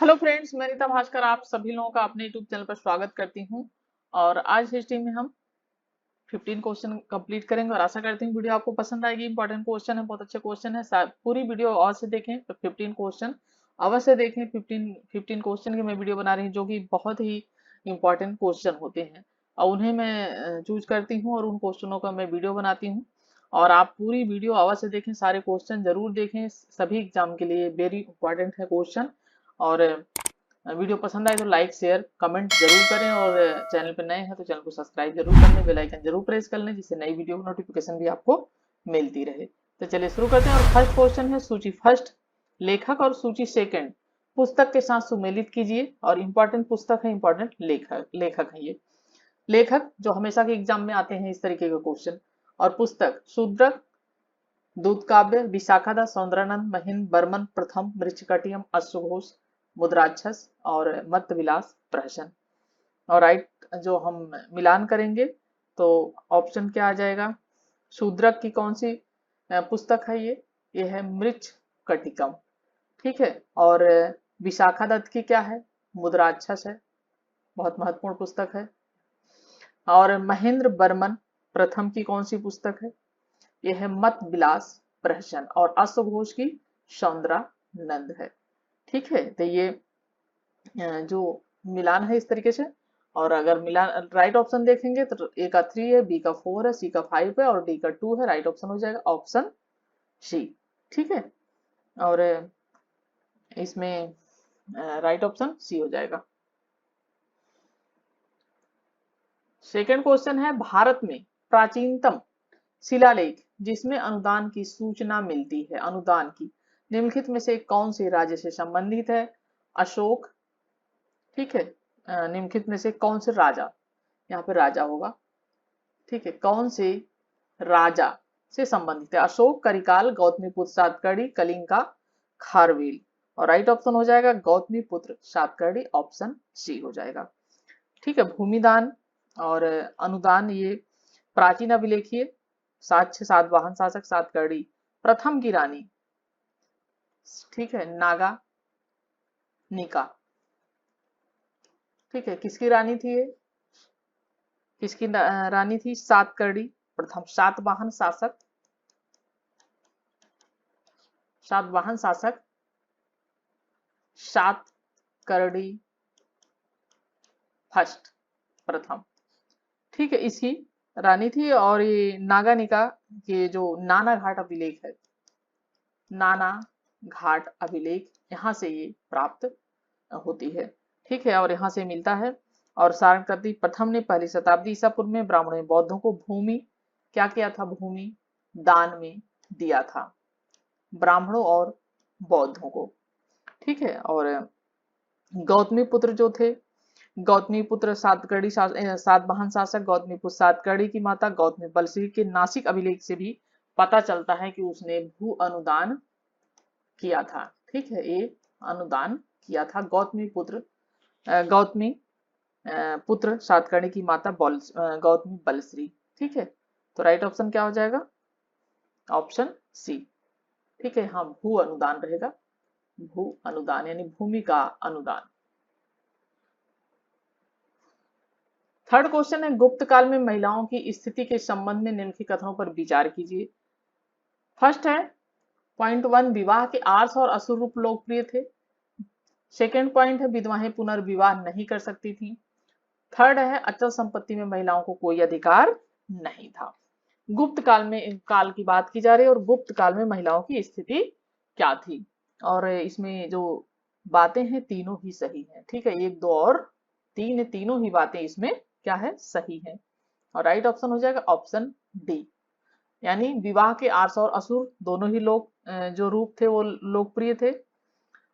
Hello friends, मैं रीता भास्कर आप सभी लोगों का अपने यूट्यूब चैनल पर स्वागत करती हूं। और आज हिस्ट्री में हम 15 क्वेश्चन कंप्लीट करेंगे और आशा करती हूँ वीडियो आपको पसंद आएगी। इंपॉर्टेंट क्वेश्चन है, बहुत अच्छे क्वेश्चन है। पूरी वीडियो अवश्य देखें, तो 15 क्वेश्चन अवश्य देखें। 15 क्वेश्चन की मैं वीडियो बना रही हूँ जो कि बहुत ही इंपॉर्टेंट क्वेश्चन होते हैं और उन्हें मैं चूज करती हूँ और उन क्वेश्चनों का मैं वीडियो बनाती हूँ। और आप पूरी वीडियो अवश्य देखें, सारे क्वेश्चन जरूर देखें, सभी एग्जाम के लिए वेरी इंपॉर्टेंट है क्वेश्चन। और वीडियो पसंद आए तो लाइक शेयर कमेंट जरूर करें और चैनल पर नए हैं तो चैनल को सब्सक्राइब जरूर कर लें, बेल आइकन जरूर प्रेस कर लें जिससे नई वीडियो की नोटिफिकेशन भी आपको मिलती रहे। तो चलिए शुरू करते हैं। और फर्स्ट क्वेश्चन है, सूची फर्स्ट लेखक और सूची सेकंड पुस्तक के साथ सुमेलित कीजिए। और इंपॉर्टेंट पुस्तक है, इंपॉर्टेंट लेखक लेखक है ये। लेखक जो हमेशा के एग्जाम में आते हैं इस तरीके के क्वेश्चन। और पुस्तक शूद्रक, दूत काव्य, विशाखादास, सौंदरानंद, महेंद्र बर्मन प्रथम, मृच्छकटियम, अश्वघोष, मुद्राक्षस और मत्तविलास प्रहसन। और राइट जो हम मिलान करेंगे तो ऑप्शन क्या आ जाएगा? शूद्रक की कौन सी पुस्तक है ये है मृच्छकटिकम। ठीक है। और विशाखा दत्त की क्या है? मुद्राक्षस है, बहुत महत्वपूर्ण पुस्तक है। और महेंद्र बर्मन प्रथम की कौन सी पुस्तक है? यह है मत विलास प्रहसन। और अश्वघोष की सौंदरानंद है। ठीक है। तो ये जो मिलान है इस तरीके से। और अगर मिलान राइट ऑप्शन देखेंगे तो ए का 3 है, बी का 4 है, सी का 5 है और डी का 2 है। राइट ऑप्शन हो जाएगा ऑप्शन सी। ठीक है। और इसमें राइट ऑप्शन सी हो जाएगा। सेकंड क्वेश्चन है, भारत में प्राचीनतम शिलालेख जिसमें अनुदान की सूचना मिलती है, अनुदान की, निम्नलिखित में से कौन से राज्य से संबंधित है? अशोक। ठीक है। निम्नलिखित में से कौन से राजा, यहाँ पे राजा होगा। ठीक है। कौन से राजा से संबंधित है? अशोक, करिकाल, गौतमीपुत्र सातकर्णी, कलिंग का खारवेल। और राइट ऑप्शन हो जाएगा गौतमीपुत्र सातकर्णी, ऑप्शन सी हो जाएगा। ठीक है। भूमिदान और अनुदान ये प्राचीन अभिलेखीय साक्ष्य सातवाहन शासक सातकर्णी प्रथम की रानी। ठीक है। नागा निका। ठीक है। किसकी रानी थी ये? किसकी रानी थी? सातकर्णी प्रथम, सातवाहन शासक, सातवाहन शासक सातकर्णी फर्स्ट प्रथम। ठीक है। इसकी रानी थी। और ये नागानिका के जो नाना घाट अभिलेख है, नाना घाट अभिलेख यहाँ से ये प्राप्त होती है। ठीक है। और यहाँ से मिलता है। और सारणकर्ती प्रथम ने पहली शताब्दी ईसा पूर्व में ब्राह्मणों ने बौद्धों को भूमि क्या किया था? भूमि दान में दिया था, ब्राह्मणों और बौद्धों को। ठीक है। और गौतमी पुत्र जो थे, गौतमी पुत्र सातकर्णी सातवाहन शासक गौतमी पुत्र सातकर्णी की माता गौतमी बलश्री के नासिक अभिलेख से भी पता चलता है कि उसने भू अनुदान किया था। ठीक है। ये अनुदान किया था गौतमी पुत्र गौतमी पुत्र सातकर्णी की माता गौतमी बलश्री। ठीक है। तो राइट ऑप्शन क्या हो जाएगा? Option C. ठीक है। हाँ, भू अनुदान रहेगा, भू अनुदान यानी भूमि का अनुदान। थर्ड क्वेश्चन है, गुप्त काल में महिलाओं की स्थिति के संबंध में निम्नलिखित कथनों पर विचार कीजिए। फर्स्ट है पॉइंट 1, विवाह के आर्ष और असुर रूप लोकप्रिय थे। सेकेंड पॉइंट है विधवाएं पुनर्विवाह नहीं कर सकती थी। थर्ड है अचल संपत्ति में महिलाओं को कोई अधिकार नहीं था। गुप्त काल में काल की बात की जा रही है और गुप्त काल में महिलाओं की स्थिति क्या थी। और इसमें जो बातें हैं तीनों ही सही हैं। ठीक है। एक, दो और तीन, तीनों ही बातें इसमें क्या है? सही है। और राइट ऑप्शन हो जाएगा ऑप्शन डी। यानी विवाह के आर्ष और असुर दोनों ही लोग जो रूप थे वो लोकप्रिय थे।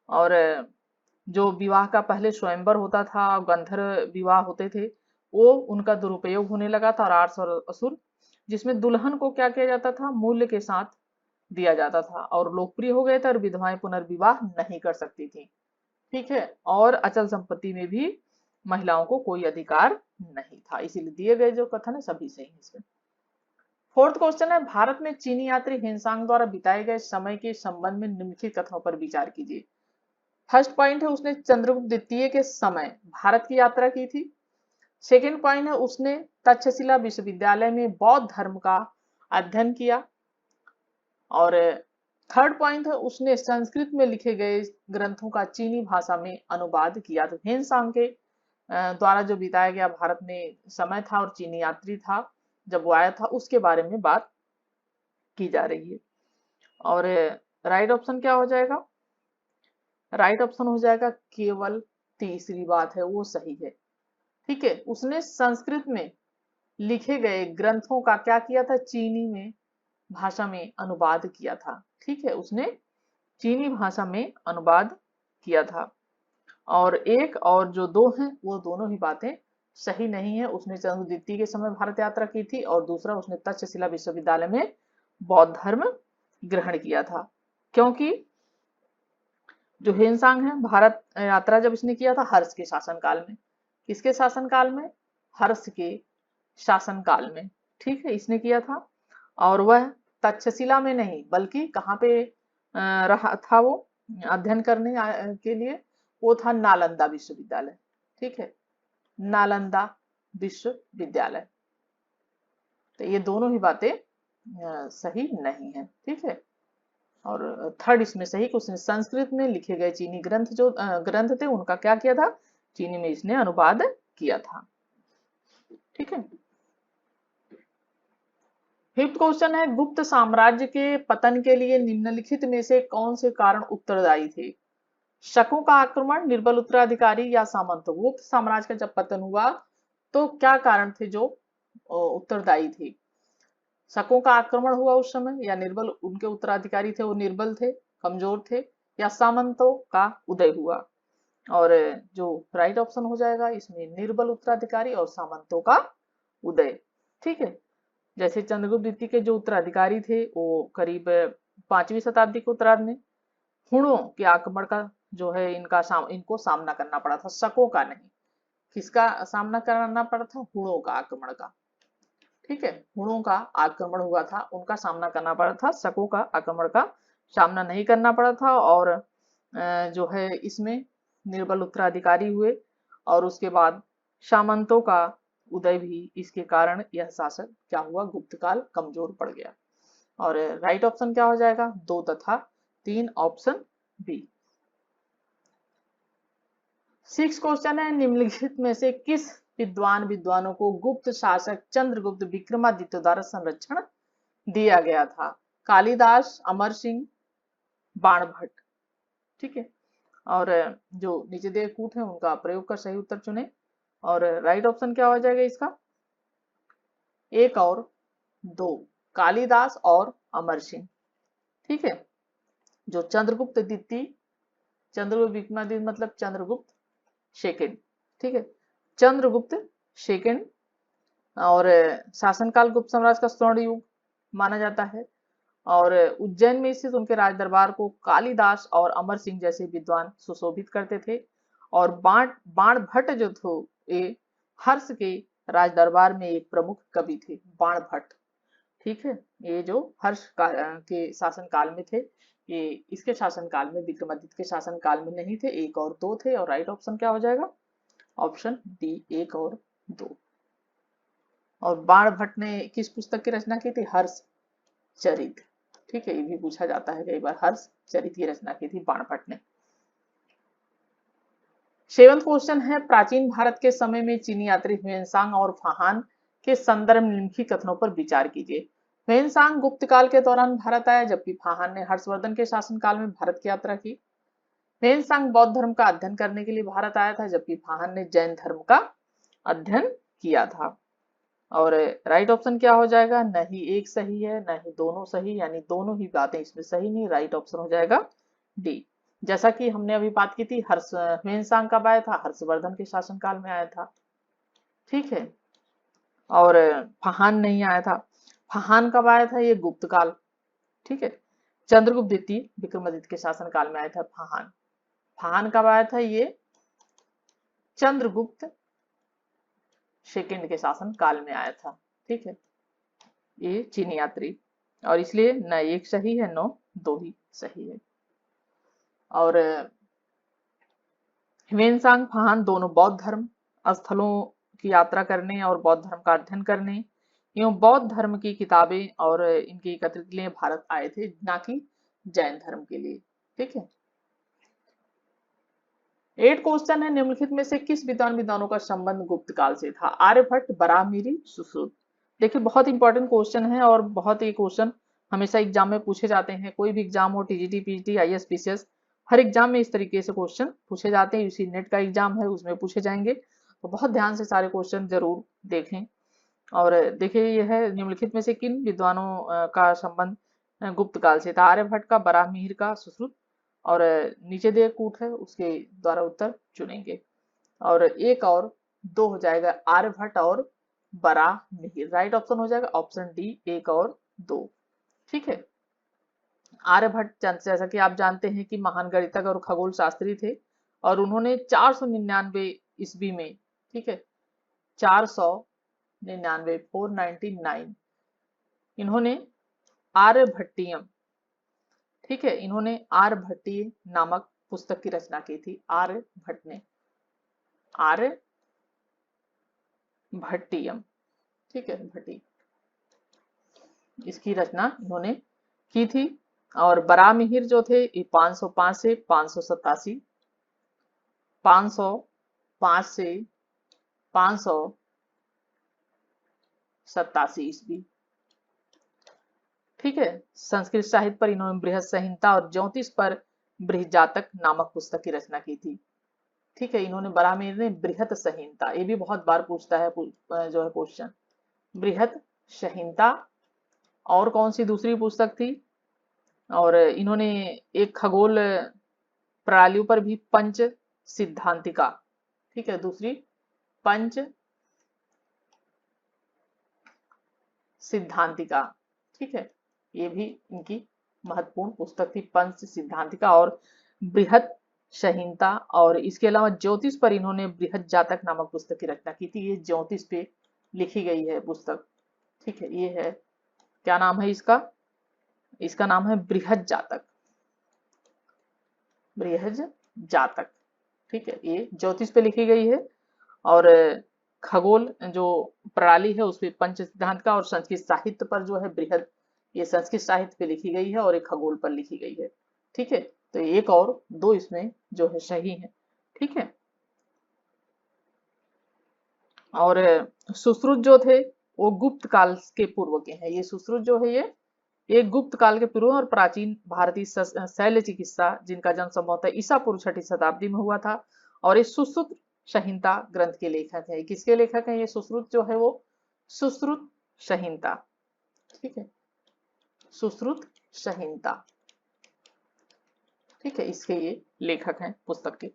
और जो विवाह का पहले स्वयंवर होता था, गंधर्व विवाह होते थे, वो उनका दुरुपयोग होने लगा था। और आर्ष और असुर जिसमें दुल्हन को क्या किया जाता था? मूल्य के साथ दिया जाता था और लोकप्रिय हो गए थे। और विधवाएं पुनर्विवाह नहीं कर सकती थी। ठीक है। और अचल संपत्ति में भी महिलाओं को कोई अधिकार नहीं था। इसीलिए दिए गए जो कथन है सभी सही है इसमें। फोर्थ क्वेश्चन है, भारत में चीनी यात्री हिंसांग द्वारा बिताए गए समय के संबंध में निम्नलिखित कथनों पर विचार कीजिए। फर्स्ट पॉइंट है उसने चंद्रगुप्त द्वितीय के समय भारत की यात्रा की थी। सेकेंड पॉइंट है उसने तक्षशिला विश्वविद्यालय में बौद्ध धर्म का अध्ययन किया। और थर्ड पॉइंट है उसने संस्कृत में लिखे गए ग्रंथों का चीनी भाषा में अनुवाद किया। तो ह्वेनसांग के द्वारा जो बिताया गया भारत में समय था और चीनी यात्री था जब वो आया था उसके बारे में बात की जा रही है। और राइट ऑप्शन क्या हो जाएगा? राइट ऑप्शन हो जाएगा केवल तीसरी बात है वो सही है। ठीक है, उसने संस्कृत में लिखे गए ग्रंथों का क्या किया था? चीनी में भाषा में अनुवाद किया था। ठीक है, उसने चीनी भाषा में अनुवाद किया था। और एक और जो दो हैं वो दोनों ही बातें सही नहीं है। उसने चंद्रगुप्त द्वितीय के समय भारत यात्रा की थी और दूसरा उसने तक्षशिला विश्वविद्यालय में बौद्ध धर्म ग्रहण किया था। क्योंकि जो ह्वेनसांग है भारत यात्रा जब इसने किया था हर्ष के शासनकाल में। किसके शासनकाल में? हर्ष के शासनकाल में। ठीक है, इसने किया था। और वह तक्षशिला में नहीं बल्कि कहाँ पे रहा था वो अध्ययन करने के लिए? वो था नालंदा विश्वविद्यालय। ठीक है, नालंदा विश्वविद्यालय। तो ये दोनों ही बातें सही नहीं है। ठीक है, और थर्ड इसमें सही कि उसने संस्कृत में लिखे गए चीनी ग्रंथ जो ग्रंथ थे उनका क्या किया था? चीनी में इसने अनुवाद किया था। ठीक है, फिफ्थ क्वेश्चन है गुप्त साम्राज्य के पतन के लिए निम्नलिखित में से कौन से कारण उत्तरदायी थे? शकों का आक्रमण, निर्बल उत्तराधिकारी या सामंतों? गुप्त साम्राज्य का जब पतन हुआ तो क्या कारण थे जो उत्तरदायी थे? शकों का आक्रमण हुआ उस समय, या निर्बल उनके उत्तराधिकारी थे वो निर्बल थे, कमजोर थे, या सामंतों का उदय हुआ? और जो राइट ऑप्शन हो जाएगा इसमें निर्बल उत्तराधिकारी और सामंतों का उदय। ठीक है, जैसे चंद्रगुप्त द्वितीय के जो उत्तराधिकारी थे वो करीब 5वीं शताब्दी के उत्तरार्ध में हुणों के आक्रमण का जो है इनको सामना करना पड़ा था, शकों का नहीं। किसका सामना करना पड़ा था? हुणों का आक्रमण का। ठीक है, हुणों का आक्रमण हुआ था, उनका सामना करना पड़ा था, शकों का आक्रमण का सामना नहीं करना पड़ा था। और जो है इसमें निर्बल उत्तराधिकारी हुए और उसके बाद सामंतों का उदय भी इसके कारण यह शासक क्या हुआ? गुप्त काल कमजोर पड़ गया। और राइट ऑप्शन क्या हो जाएगा? 2 तथा 3 ऑप्शन बी। सिक्स क्वेश्चन है निम्नलिखित में से किस विद्वानों को गुप्त शासक चंद्रगुप्त विक्रमादित्य द्वारा संरक्षण दिया गया था? कालिदास, अमर सिंह, बाणभट्ट। ठीक है, और जो नीचे दिए कूट है उनका प्रयोग कर सही उत्तर चुने। और राइट ऑप्शन क्या हो जाएगा इसका? 1 और 2, कालिदास और अमर सिंह। ठीक है, जो चंद्रगुप्त द्वितीय, चंद्रगुप्त विक्रमादित्य मतलब चंद्रगुप्त सेकंड। ठीक है, चंद्रगुप्त सेकंड। और शासनकाल गुप्त साम्राज्य का स्वर्ण युग माना जाता है। और उज्जैन में स्थित उनके राज दरबार को कालिदास और अमर सिंह जैसे विद्वान सुशोभित करते थे। और बाण भट्ट जो थे ये हर्ष के राज दरबार में एक प्रमुख कवि थे, बाण भट्ट। ठीक है, ये जो के शासन काल में थे, ये इसके शासन काल में, विक्रमादित्य के शासन काल में नहीं थे। 1 और 2 थे। और राइट ऑप्शन क्या हो जाएगा? ऑप्शन डी, 1 और 2। और बाण भट्ट ने किस पुस्तक की रचना की थी? हर्ष चरित। ठीक है, ये भी पूछा जाता है कई बार। हर्ष चरित की रचना की थी बाण भट्ट ने। 7वां क्वेश्चन है प्राचीन भारत के समय में चीनी यात्री ह्वेनसांग और फाहान के संदर्भ निम्नलिखित कथनों पर विचार कीजिए। ह्वेनसांग गुप्त काल के दौरान भारत आया जबकि फाहान ने हर्षवर्धन के शासनकाल में भारत की यात्रा की। ह्वेनसांग बौद्ध धर्म का अध्ययन करने के लिए भारत आया था जबकि फाहान ने जैन धर्म का अध्ययन किया था। और राइट ऑप्शन क्या हो जाएगा? नहीं एक सही है, नहीं दोनों सही, यानी दोनों ही बातें इसमें सही नहीं। राइट ऑप्शन हो जाएगा डी। जैसा कि हमने अभी बात की थी, ह्वेनसांग कब आया था? हर्षवर्धन के शासनकाल में आया था। ठीक है, और फाहान नहीं आया था। फाहान कब आया था? ये गुप्त काल। ठीक है, चंद्रगुप्त द्वितीय विक्रमादित्य के शासनकाल में आया था फाहान। फाहान कब आया था? ये चंद्रगुप्त सेकंड के शासन काल में आया था। ठीक है, ये चीनी यात्री। और इसलिए न एक सही है, न 2 ही सही है। और ह्वेनसांग फाहान दोनों बौद्ध धर्म स्थलों की यात्रा करने और बौद्ध धर्म का अध्ययन करने एवं बौद्ध धर्म की किताबें और इनकी एकत्रित के लिए भारत आए थे, ना कि जैन धर्म के लिए। ठीक है। 8 क्वेश्चन है, निम्नलिखित में से किस विद्वानों का संबंध गुप्त काल से था? आर्यभट्ट, बराहमिहिर, सुश्रुत। देखिए बहुत इंपॉर्टेंट क्वेश्चन है और बहुत ही क्वेश्चन हमेशा एग्जाम में पूछे जाते हैं। कोई भी एग्जाम हो, टीजीटी, पीजीटी, आईएएस, पीसीएस, हर एग्जाम में इस तरिके से क्वेश्चन पूछे जाते हैं। यूसी नेट का एग्जाम है, उसमें पूछे जाएंगे, तो बहुत ध्यान से सारे क्वेश्चन जरूर देखें। और देखिए यह है, निम्नलिखित में से किन विद्वानों का संबंध गुप्त काल से था? आर्यभट्ट का, बराहमिहिर का, सुश्रुत। और नीचे दिए कूट है, उसके द्वारा उत्तर चुनेंगे। और एक और दो हो जाएगा, आर्यभट्ट और बराहमिहिर। राइट ऑप्शन हो जाएगा ऑप्शन डी, एक और दो। ठीक है। आर्यभट्ट जैसा कि आप जानते हैं कि महान गणितज्ञ और खगोल शास्त्री थे, और उन्होंने 499 ईस्वी में, ठीक है, 499, 499, इन्होंने आर्यभट्टियम, ठीक है, इन्होंने आर्यभट्टीय नामक पुस्तक की रचना की थी। आर्यभट्ट ने आर्यभट्टियम, ठीक है, भट्टी, इसकी रचना इन्होंने की थी। और बराहमिहिर जो थे, ये 505 से 587, 505 से 587 ईस्वी। ठीक है। संस्कृत साहित्य पर इन्होंने बृहद संहिता और ज्योतिष पर बृहजातक नामक पुस्तक की रचना की थी। ठीक है। इन्होंने बराहमिहिर ने बृहद संहिता, ये भी बहुत बार पूछता है जो है क्वेश्चन, बृहद संहिता। और कौन सी दूसरी पुस्तक थी? और इन्होंने एक खगोल प्रणालियों पर भी पंच सिद्धांतिका, ठीक है, दूसरी पंच सिद्धांतिका, ठीक है, ये भी इनकी महत्वपूर्ण पुस्तक थी, पंच सिद्धांतिका और बृहद संहिता। और इसके अलावा ज्योतिष पर इन्होंने बृहद जातक नामक पुस्तक की रचना की थी। ये ज्योतिष पे लिखी गई है पुस्तक। ठीक है। ये है, क्या नाम है इसका? इसका नाम है बृहद जातक, बृहद जातक। ठीक है। ये ज्योतिष पे लिखी गई है, और खगोल जो प्रणाली है उसपे पंच सिद्धांत का, और संस्कृत साहित्य पर जो है बृहद, ये संस्कृत साहित्य पे लिखी गई है और एक खगोल पर लिखी गई है। ठीक है। तो एक और दो इसमें जो है सही है। ठीक है। और सुश्रुत जो थे वो गुप्त काल के पूर्व के हैं। ये सुश्रुत जो है ये गुप्त काल के पूर्व और प्राचीन भारतीय शैल्य चिकित्सा, जिनका जन्म संभवतः ईसा पूर्व 6ठी शताब्दी में हुआ था। और ये सुश्रुत संहिता ग्रंथ के लेखक है। किसके लेखक हैं? ये सुश्रुत जो है वो सुश्रुत संहिता, ठीक है, सुश्रुत संहिता, ठीक है, इसके ये लेखक हैं पुस्तक के।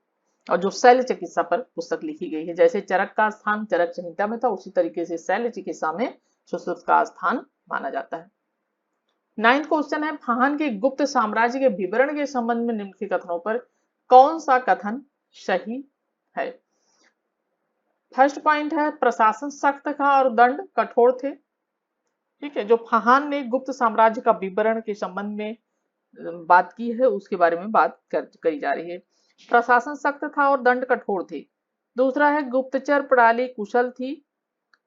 और जो शैल्य चिकित्सा पर पुस्तक लिखी गई है, जैसे चरक का स्थान चरक संहिता में था, उसी तरीके से शैल्य चिकित्सा में सुश्रुत का स्थान माना जाता है। 9th क्वेश्चन है, फाहान के गुप्त साम्राज्य के विवरण के संबंध में निम्नलिखित कथनों पर कौन सा कथन सही है? फर्स्ट पॉइंट है, प्रशासन सख्त था और दंड कठोर थे। ठीक है। जो फाहान ने गुप्त साम्राज्य का विवरण के संबंध में बात की है, उसके बारे में बात करी जा रही है। प्रशासन सख्त था और दंड कठोर थे। दूसरा है, गुप्तचर प्रणाली कुशल थी।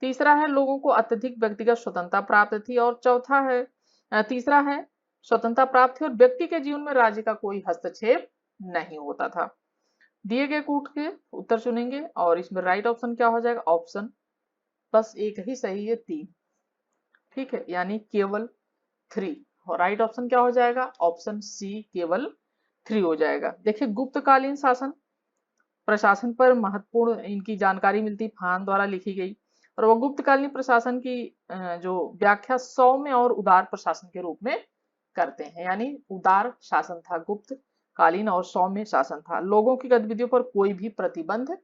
तीसरा है, लोगों को अत्यधिक व्यक्तिगत स्वतंत्रता प्राप्त थी। और चौथा है, तीसरा है, स्वतंत्रता प्राप्त थी और व्यक्ति के जीवन में राज्य का कोई हस्तक्षेप नहीं होता था। दिए गए कूट के उत्तर चुनेंगे, और इसमें राइट ऑप्शन क्या हो जाएगा? ऑप्शन बस एक ही सही है, 3। ठीक है, यानी केवल 3। और राइट ऑप्शन क्या हो जाएगा? ऑप्शन सी, केवल 3 हो जाएगा। देखिए, गुप्तकालीन शासन प्रशासन पर महत्वपूर्ण इनकी जानकारी मिलती फाहान द्वारा लिखी गई, और वो गुप्तकालीन प्रशासन की जो व्याख्या सौम्य और उदार प्रशासन के रूप में करते हैं। यानी उदार शासन था गुप्त कालीन, और सौम्य शासन था। लोगों की गतिविधियों पर कोई भी प्रतिबंध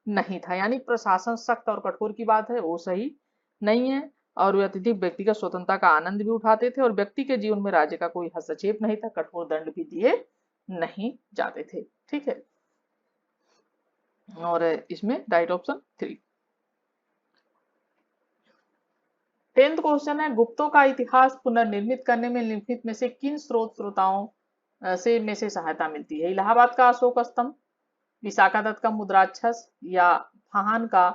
नहीं था। यानी प्रशासन सख्त और कठोर की बात है, वो सही नहीं है। और वे अत्यधिक व्यक्तिगत स्वतंत्रता का आनंद भी उठाते थे, और व्यक्ति के जीवन में राज्य का कोई हस्तक्षेप नहीं था। कठोर दंड भी दिए नहीं जाते थे। ठीक है। और इसमें राइट ऑप्शन 3। 10th क्वेश्चन है, गुप्तों का इतिहास पुनर्निर्मित करने में निम्नलिखित में से किन स्रोताओं से सहायता मिलती है? इलाहाबाद का अशोक स्तंभ, विशाखा दत्त का मुद्राक्षस या फाहान का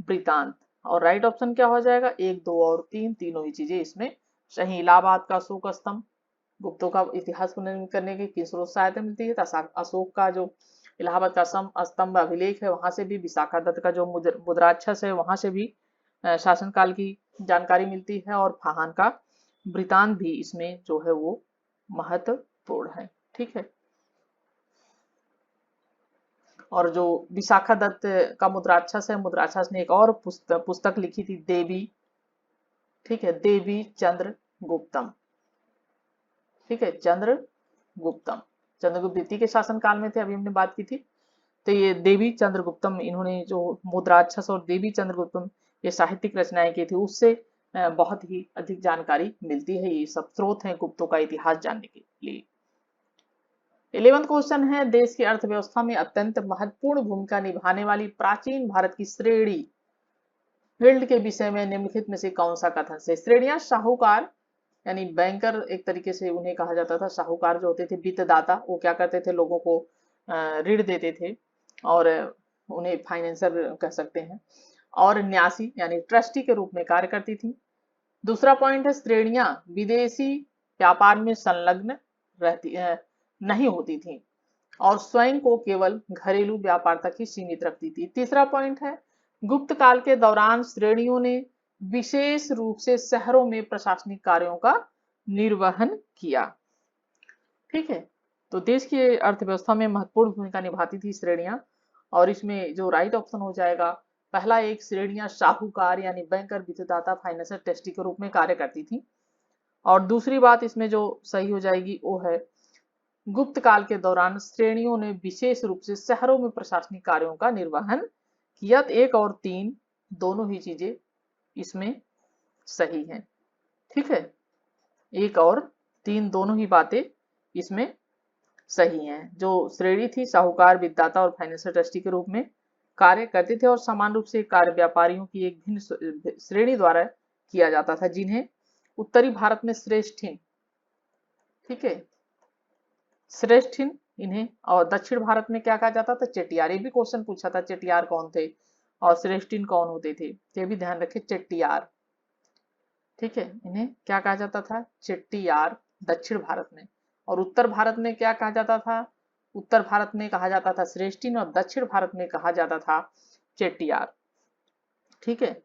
वृतांत। और राइट ऑप्शन क्या हो जाएगा, 1, 2 और 3, तीनों ही चीजें इसमें सही। इलाहाबाद का अशोक स्तंभ, गुप्तों का इतिहास पुनर्निर्मित करने की किन स्रोत से सहायता मिलती है, तो अशोक का जो इलाहाबाद का स्तंभ अभिलेख है वहां से भी, विशाखा दत्त का जो मुद्राक्षस है वहां से भी शासनकाल की जानकारी मिलती है, और फाहान का वृतांत भी इसमें जो है वो महत्वपूर्ण है। ठीक है, और जो विशाखा दत्त का मुद्राक्षस है, मुद्राक्षस ने एक और पुस्तक लिखी थी, देवी, ठीक है, देवी चंद्रगुप्तम। ठीक है, चंद्रगुप्तम, चंद्रगुप्त द्वितीय के शासनकाल में थे, अभी हमने बात की थी। तो ये देवी चंद्रगुप्तम, इन्होंने जो मुद्राक्षस और देवी चंद्रगुप्तम ये साहित्यिक रचनाएं की थी, उससे बहुत ही अधिक जानकारी मिलती है। ये सब स्रोत हैं गुप्तों का इतिहास जानने के लिए। 11वां क्वेश्चन है, देश की अर्थव्यवस्था में अत्यंत महत्वपूर्ण भूमिका निभाने वाली प्राचीन भारत की श्रेणी फील्ड के विषय में निम्नलिखित में से कौन सा कथन से। श्रेणियां साहूकार यानी बैंकर, एक तरीके से उन्हें कहा जाता था। साहूकार जो होते थे वित्तदाता, वो क्या करते थे, लोगों को ऋण देते थे और उन्हें फाइनेंसर कह सकते हैं। और न्यासी यानी ट्रस्टी के रूप में कार्य करती थी। दूसरा पॉइंट है, श्रेणियां विदेशी व्यापार में संलग्न रहती नहीं होती थी और स्वयं को केवल घरेलू व्यापार तक ही सीमित रखती थी। तीसरा पॉइंट है, गुप्त काल के दौरान श्रेणियों ने विशेष रूप से शहरों में प्रशासनिक कार्यों का निर्वहन किया। ठीक है, तो देश की अर्थव्यवस्था में महत्वपूर्ण भूमिका निभाती थी श्रेणियां, और इसमें जो राइट ऑप्शन हो जाएगा पहला एक, श्रेणियां साहूकार यानी बैंकर, वित्तदाता, फाइनेंसर, ट्रस्टी के रूप में कार्य करती थी। और दूसरी बात इसमें जो सही हो जाएगी वो है, गुप्त काल के दौरान श्रेणियों ने विशेष रूप से शहरों में प्रशासनिक कार्यों का निर्वहन किया। 1 और 3 दोनों ही चीजें इसमें सही हैं। ठीक है, 1 और 3 दोनों ही बातें इसमें सही हैं। जो श्रेणी थी साहूकार, वित्तदाता और फाइनेंशियल ट्रस्टी के रूप में कार्य करते थे, और समान रूप से कार्य व्यापारियों की एक भिन्न श्रेणी द्वारा किया जाता था, जिन्हें उत्तरी भारत में श्रेष्ठिन, ठीक है, श्रेष्ठिन इन्हें, और दक्षिण भारत में क्या कहा जाता था, चेटियार। ये भी क्वेश्चन पूछा था, चेटियार कौन थे और श्रेष्ठिन कौन होते थे, ये भी ध्यान रखें, चेट्टियार। ठीक है, इन्हें क्या कहा जाता था, चेट्टियार दक्षिण भारत में। और उत्तर भारत में क्या कहा जाता था, उत्तर भारत में कहा जाता था श्रेष्ठिन, और दक्षिण भारत में कहा जाता था चेट्टियार। ठीक है,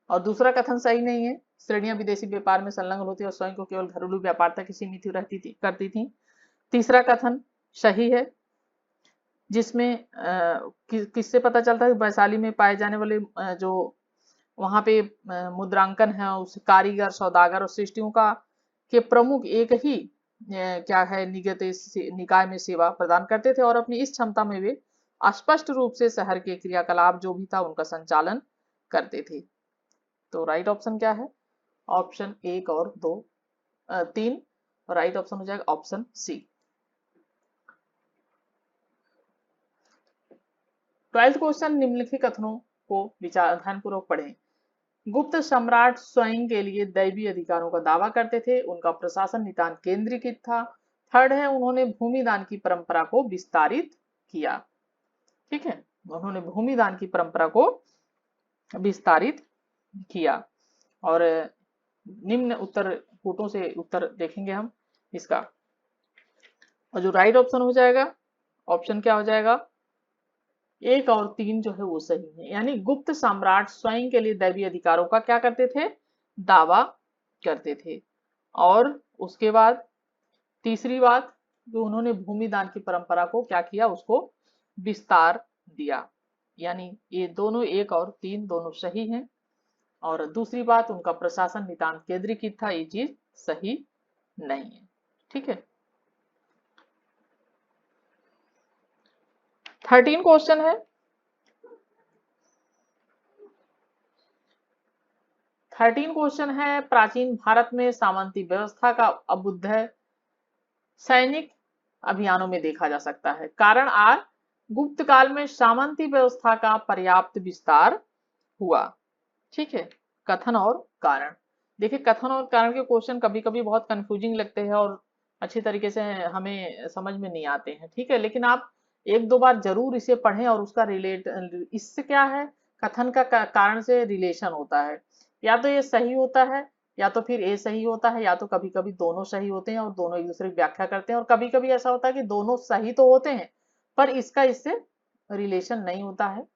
और दूसरा कथन सही नहीं है, श्रेणियां विदेशी व्यापार में संलग्न होती और स्वयं को केवल घरेलू व्यापार तक सीमित रहती थी करती थी। तीसरा कथन सही है, जिसमें किससे पता चलता है, वैशाली में पाए जाने वाले जो वहां पे मुद्रांकन है, उस कारीगर, सौदागर और सृष्टियों का के प्रमुख एक ही क्या है, निगत निकाय में सेवा प्रदान करते थे, और अपनी इस क्षमता में वे स्पष्ट रूप से शहर के क्रियाकलाप जो भी था उनका संचालन करते थे। तो राइट ऑप्शन क्या है, ऑप्शन 1 और 2 3, राइट ऑप्शन हो जाएगा ऑप्शन सी। 12th क्वेश्चन, निम्नलिखित कथनों को विचार ध्यानपूर्वक पढ़ें। गुप्त सम्राट स्वयं के लिए दैवीय अधिकारों का दावा करते थे, उनका प्रशासन नितांत केंद्रीकृत था। थर्ड है, उन्होंने भूमि दान की परंपरा को विस्तारित किया। ठीक है, उन्होंने भूमि दान की परंपरा को विस्तारित किया। और निम्न उत्तर कूटों से उत्तर देखेंगे हम इसका, और जो राइट ऑप्शन हो जाएगा, ऑप्शन क्या हो जाएगा, 1 और 3 जो है वो सही है। यानी गुप्त सम्राट स्वयं के लिए दैवीय अधिकारों का क्या करते थे, दावा करते थे। और उसके बाद तीसरी बात, जो उन्होंने भूमि दान की परंपरा को क्या किया, उसको विस्तार दिया। यानी ये दोनों 1 और 3 दोनों सही हैं। और दूसरी बात, उनका प्रशासन नितांत केंद्रीकृत था, ये चीज सही नहीं है। ठीक है, 13 क्वेश्चन है, 13 क्वेश्चन है, प्राचीन भारत में सामंती व्यवस्था का अभ्युदय सैनिक अभियानों में देखा जा सकता है। कारण आर, गुप्त काल में सामंती व्यवस्था का पर्याप्त विस्तार हुआ। ठीक है, कथन और कारण। देखिए, कथन और कारण के क्वेश्चन कभी कभी बहुत कंफ्यूजिंग लगते हैं और अच्छी तरीके से हमें समझ में नहीं आते हैं। ठीक है, लेकिन आप एक दो बार जरूर इसे पढ़ें और उसका इससे क्या है, कथन का कारण से रिलेशन होता है। या तो ये सही होता है या तो फिर ए सही होता है, या तो कभी कभी दोनों सही होते हैं और दोनों एक दूसरे की व्याख्या करते हैं, और कभी कभी ऐसा होता है कि दोनों सही तो होते हैं पर इसका इससे रिलेशन नहीं होता है।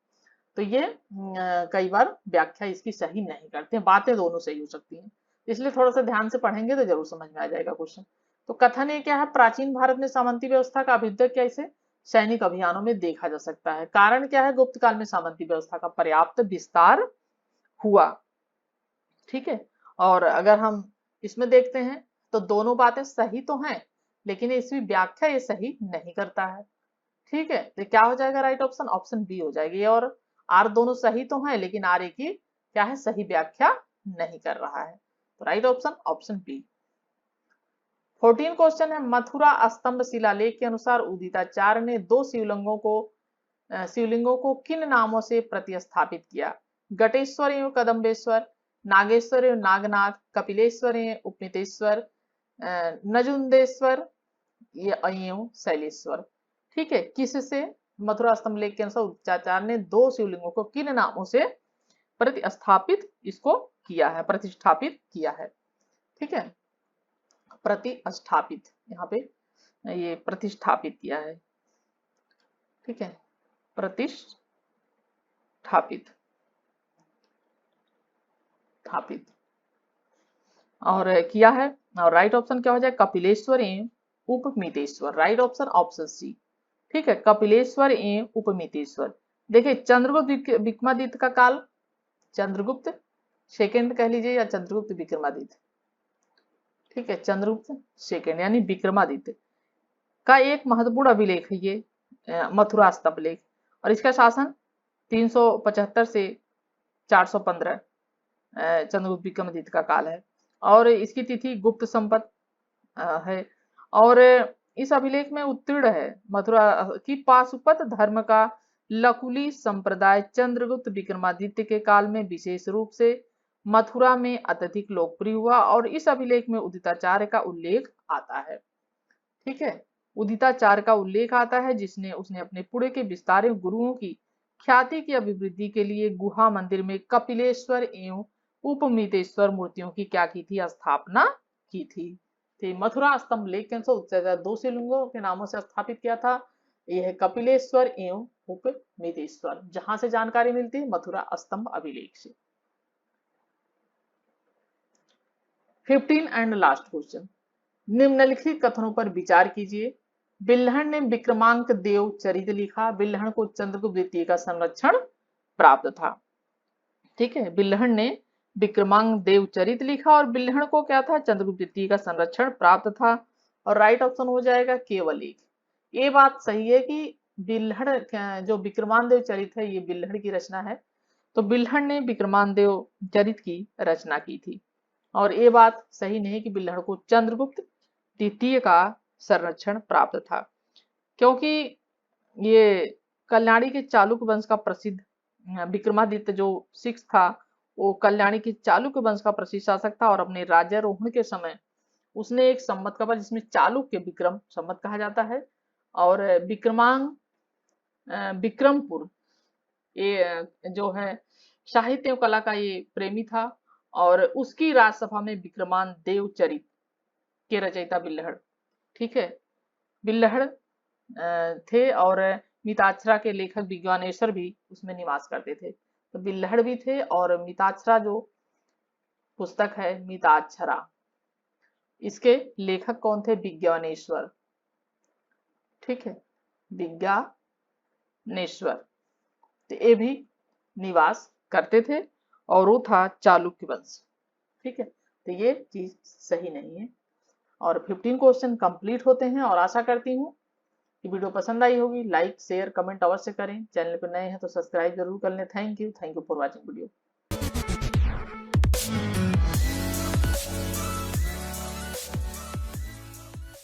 तो ये कई बार व्याख्या इसकी सही नहीं करते हैं, बातें दोनों सही हो सकती हैं। इसलिए थोड़ा सा ध्यान से पढ़ेंगे तो जरूर समझ में आ जाएगा क्वेश्चन। तो कथन ये क्या है, प्राचीन भारत में सामंती व्यवस्था का अभ्युदय कैसे सैनिक अभियानों में देखा जा सकता है। कारण क्या है, गुप्त काल में सामंती व्यवस्था का पर्याप्त विस्तार हुआ। ठीक है, और अगर हम इसमें देखते हैं तो दोनों बातें सही तो हैं, लेकिन इसकी व्याख्या ये सही नहीं करता है। ठीक है, तो क्या हो जाएगा राइट ऑप्शन, ऑप्शन बी हो जाएगी। और आर दोनों सही तो हैं, लेकिन आर एक ही क्या है, सही व्याख्या नहीं कर रहा है। तो right option option B. 14 question है, मथुरा स्तंभ शिलालेख के अनुसार उदिताचार्य ने दो शिवलिंगों को किन नामों से प्रतिस्थापित किया। गटेश्वर एवं कदम्बेश्वर, नागेश्वर एवं नागनाथ, कपिलेश्वर एवं उपमितेश्वर, नजुंदेश्वर एवं शैलेश्वर। ठीक है, किससे मथुरा स्तंभ लेख के अनुसार उदिताचार्य ने दो शिवलिंगों को किन नामों से प्रतिस्थापित इसको किया है, प्रतिष्ठापित किया है। ठीक है, प्रतिस्थापित, यहाँ पे ये प्रतिष्ठापित किया है। ठीक है, प्रतिष्ठापित स्थापित और किया है। और राइट ऑप्शन क्या हो जाए, कपिलेश्वर एवं Upamiteshwar. Right option option C. ठीक है, कपिलेश्वर एवं उपमितेश्वर। देखिए चंद्रगुप्त विक्रमादित्य का काल, चंद्रगुप्त सेकंड कह लीजिए या चंद्रगुप्त विक्रमादित्य। ठीक है, चंद्रगुप्त सेकंड यानी विक्रमादित्य का एक महत्वपूर्ण अभिलेख है ये मथुरा स्तंभ लेख, और इसका शासन 375 से 415 चंद्रगुप्त विक्रमादित्य का काल है, और इसकी तिथि गुप्त संपत है। और इस अभिलेख में उत्तीर्ण है मथुरा की पाशुपत धर्म का लकुली संप्रदाय चंद्रगुप्त विक्रमादित्य के काल में विशेष रूप से मथुरा में अत्यधिक लोकप्रिय हुआ, और इस अभिलेख में उदिताचार्य का उल्लेख आता है। ठीक है, उदिताचार्य का उल्लेख आता है जिसने उसने अपने पुणे के विस्तारित गुरुओं की ख्याति की अभिवृद्धि के लिए गुहा मंदिर में कपिलेश्वर एवं उपमितेश्वर मूर्तियों की क्या की थी, स्थापना की थी। तो मथुरा स्तंभ लेख के अनुसार दो शिवलिंगों के नामों से स्थापित किया था, यह है कपिलेश्वर एवं उपमितेश्वर। जहां से जानकारी मिलती है, मथुरा स्तंभ अभिलेख से। 15 एंड लास्ट क्वेश्चन, निम्नलिखित कथनों पर विचार कीजिए। बिल्हण ने विक्रमांक देव चरित लिखा, बिल्हण को चंद्रगुप्त द्वितीय का संरक्षण प्राप्त था। ठीक है, बिल्हण ने विक्रमांक देव चरित लिखा और बिल्हण को क्या था, चंद्रगुप्त द्वितीय का संरक्षण प्राप्त था। और राइट ऑप्शन हो जाएगा केवल एक। ये बात सही है कि बिल्हण जो विक्रमांक देव चरित है ये बिल्हण की रचना है, तो बिल्हण ने विक्रमांक देव चरित की रचना की थी। और ये बात सही नहीं कि बिल्हण को चंद्रगुप्त द्वितीय का संरक्षण प्राप्त था, क्योंकि ये कल्याणी के चालुक्य वंश का प्रसिद्ध विक्रमादित्य जो सिक्स था, वो कल्याणी के चालुक्य वंश का प्रसिद्ध शासक था, और अपने राज्यारोहण के समय उसने एक संवत का जिसमें चालुक्य विक्रम संवत कहा जाता है, और विक्रमपुर ये जो है साहित्य कला का ये प्रेमी था, और उसकी राजसभा में विक्रमांक देव चरित के रचयिता बिल्हड़। ठीक है, बिल्हड़ थे, और मिताक्षरा के लेखक विज्ञानेश्वर भी उसमें निवास करते थे। तो बिल्हड़ भी थे, और मिताक्षरा जो पुस्तक है मिताक्षरा, इसके लेखक कौन थे, विज्ञानेश्वर। ठीक है, विज्ञानेश्वर, तो ये भी निवास करते थे, और वो था चालुक्य वंश। ठीक है, तो ये चीज सही नहीं है। और 15 क्वेश्चन कंप्लीट होते हैं, और आशा करती हूँ कि वीडियो पसंद आई होगी। लाइक शेयर कमेंट अवश्य करें, चैनल पर नए हैं तो सब्सक्राइब जरूर कर लें। Thank you for watching video.